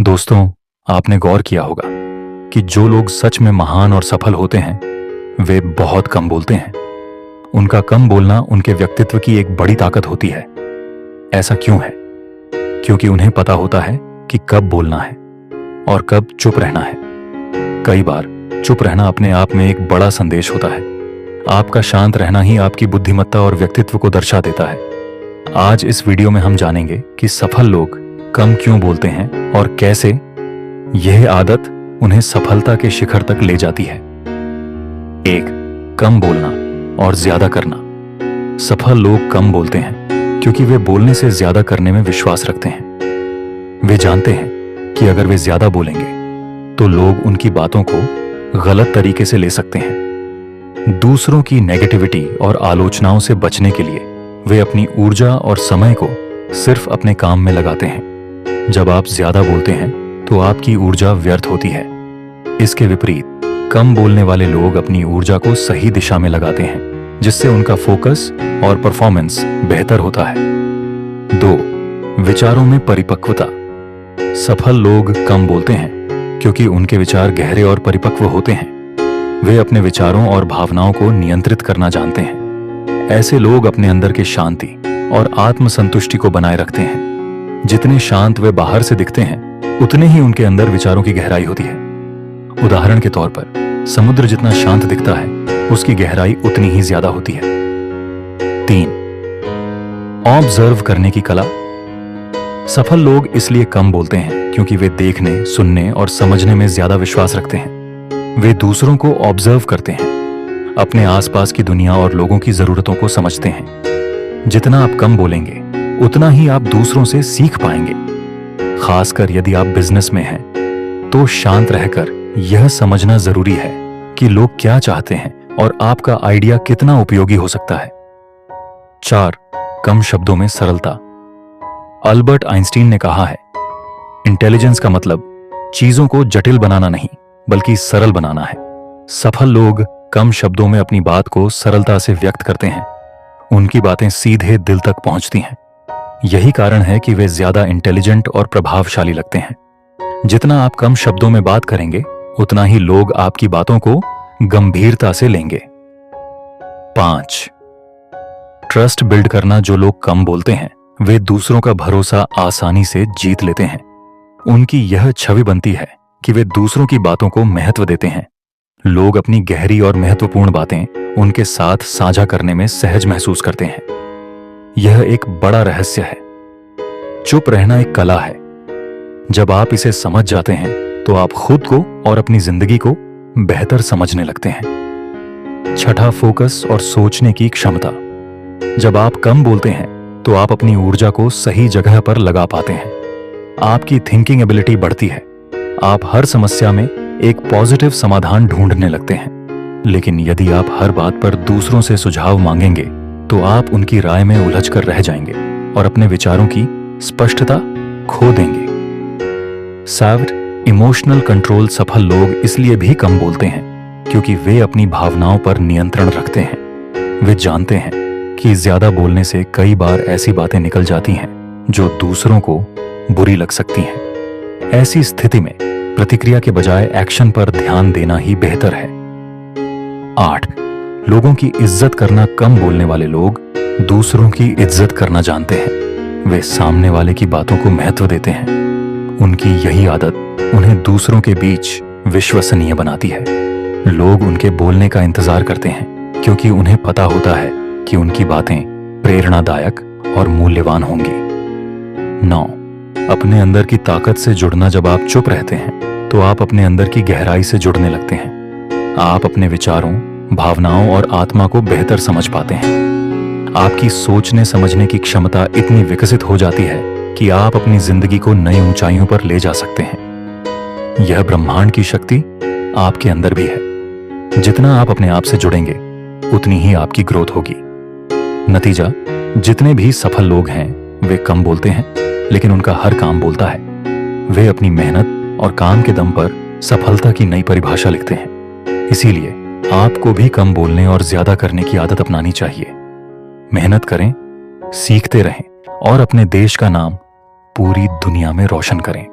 दोस्तों, आपने गौर किया होगा कि जो लोग सच में महान और सफल होते हैं वे बहुत कम बोलते हैं। उनका कम बोलना उनके व्यक्तित्व की एक बड़ी ताकत होती है। ऐसा क्यों है? क्योंकि उन्हें पता होता है कि कब बोलना है और कब चुप रहना है। कई बार चुप रहना अपने आप में एक बड़ा संदेश होता है। आपका शांत रहना ही आपकी बुद्धिमत्ता और व्यक्तित्व को दर्शा देता है। आज इस वीडियो में हम जानेंगे कि सफल लोग कम क्यों बोलते हैं और कैसे यह आदत उन्हें सफलता के शिखर तक ले जाती है। 1. कम बोलना और ज्यादा करना। सफल लोग कम बोलते हैं क्योंकि वे बोलने से ज्यादा करने में विश्वास रखते हैं। वे जानते हैं कि अगर वे ज्यादा बोलेंगे तो लोग उनकी बातों को गलत तरीके से ले सकते हैं। दूसरों की नेगेटिविटी और आलोचनाओं से बचने के लिए वे अपनी ऊर्जा और समय को सिर्फ अपने काम में लगाते हैं। जब आप ज्यादा बोलते हैं तो आपकी ऊर्जा व्यर्थ होती है। इसके विपरीत कम बोलने वाले लोग अपनी ऊर्जा को सही दिशा में लगाते हैं, जिससे उनका फोकस और परफॉर्मेंस बेहतर होता है। 2. विचारों में परिपक्वता। सफल लोग कम बोलते हैं क्योंकि उनके विचार गहरे और परिपक्व होते हैं। वे अपने विचारों और भावनाओं को नियंत्रित करना जानते हैं। ऐसे लोग अपने अंदर की शांति और आत्मसंतुष्टि को बनाए रखते हैं। जितने शांत वे बाहर से दिखते हैं उतने ही उनके अंदर विचारों की गहराई होती है। उदाहरण के तौर पर समुद्र जितना शांत दिखता है उसकी गहराई उतनी ही ज्यादा होती है। 3. ऑब्जर्व करने की कला। सफल लोग इसलिए कम बोलते हैं क्योंकि वे देखने, सुनने और समझने में ज्यादा विश्वास रखते हैं। वे दूसरों को ऑब्जर्व करते हैं, अपने आसपास की दुनिया और लोगों की जरूरतों को समझते हैं। जितना आप कम बोलेंगे उतना ही आप दूसरों से सीख पाएंगे। खासकर यदि आप बिजनेस में हैं तो शांत रहकर यह समझना जरूरी है कि लोग क्या चाहते हैं और आपका आइडिया कितना उपयोगी हो सकता है। 4. कम शब्दों में सरलता। अल्बर्ट आइंस्टीन ने कहा है, इंटेलिजेंस का मतलब चीजों को जटिल बनाना नहीं बल्कि सरल बनाना है। सफल लोग कम शब्दों में अपनी बात को सरलता से व्यक्त करते हैं। उनकी बातें सीधे दिल तक पहुंचती हैं। यही कारण है कि वे ज्यादा इंटेलिजेंट और प्रभावशाली लगते हैं। जितना आप कम शब्दों में बात करेंगे उतना ही लोग आपकी बातों को गंभीरता से लेंगे। 5. ट्रस्ट बिल्ड करना। जो लोग कम बोलते हैं वे दूसरों का भरोसा आसानी से जीत लेते हैं। उनकी यह छवि बनती है कि वे दूसरों की बातों को महत्व देते हैं। लोग अपनी गहरी और महत्वपूर्ण बातें उनके साथ साझा करने में सहज महसूस करते हैं। यह एक बड़ा रहस्य है। चुप रहना एक कला है। जब आप इसे समझ जाते हैं तो आप खुद को और अपनी जिंदगी को बेहतर समझने लगते हैं। 6. फोकस और सोचने की क्षमता। जब आप कम बोलते हैं तो आप अपनी ऊर्जा को सही जगह पर लगा पाते हैं। आपकी थिंकिंग एबिलिटी बढ़ती है। आप हर समस्या में एक पॉजिटिव समाधान ढूंढने लगते हैं। लेकिन यदि आप हर बात पर दूसरों से सुझाव मांगेंगे तो आप उनकी राय में उलझ कर रह जाएंगे और अपने विचारों की स्पष्टता खो देंगे। 7. Emotional control. सफल लोग इसलिए भी कम बोलते हैं क्योंकि वे अपनी भावनाओं पर नियंत्रण रखते हैं। वे जानते हैं कि ज्यादा बोलने से कई बार ऐसी बातें निकल जाती हैं जो दूसरों को बुरी लग सकती हैं। ऐसी स्थिति में प्रतिक्रिया के बजाय एक्शन पर ध्यान देना ही बेहतर है। 8. लोगों की इज्जत करना। कम बोलने वाले लोग दूसरों की इज्जत करना जानते हैं। वे सामने वाले की बातों को महत्व देते हैं। उनकी यही आदत उन्हें दूसरों के बीच विश्वसनीय बनाती है। लोग उनके बोलने का इंतजार करते हैं क्योंकि उन्हें पता होता है कि उनकी बातें प्रेरणादायक और मूल्यवान होंगी। 9. अपने अंदर की ताकत से जुड़ना। जब आप चुप रहते हैं तो आप अपने अंदर की गहराई से जुड़ने लगते हैं। आप अपने विचारों, भावनाओं और आत्मा को बेहतर समझ पाते हैं। आपकी सोचने समझने की क्षमता इतनी विकसित हो जाती है कि आप अपनी जिंदगी को नई ऊंचाइयों पर ले जा सकते हैं। यह ब्रह्मांड की शक्ति आपके अंदर भी है। जितना आप अपने आप से जुड़ेंगे उतनी ही आपकी ग्रोथ होगी। नतीजा, जितने भी सफल लोग हैं वे कम बोलते हैं लेकिन उनका हर काम बोलता है। वे अपनी मेहनत और काम के दम पर सफलता की नई परिभाषा लिखते हैं। इसीलिए आपको भी कम बोलने और ज्यादा करने की आदत अपनानी चाहिए। मेहनत करें, सीखते रहें और अपने देश का नाम पूरी दुनिया में रोशन करें।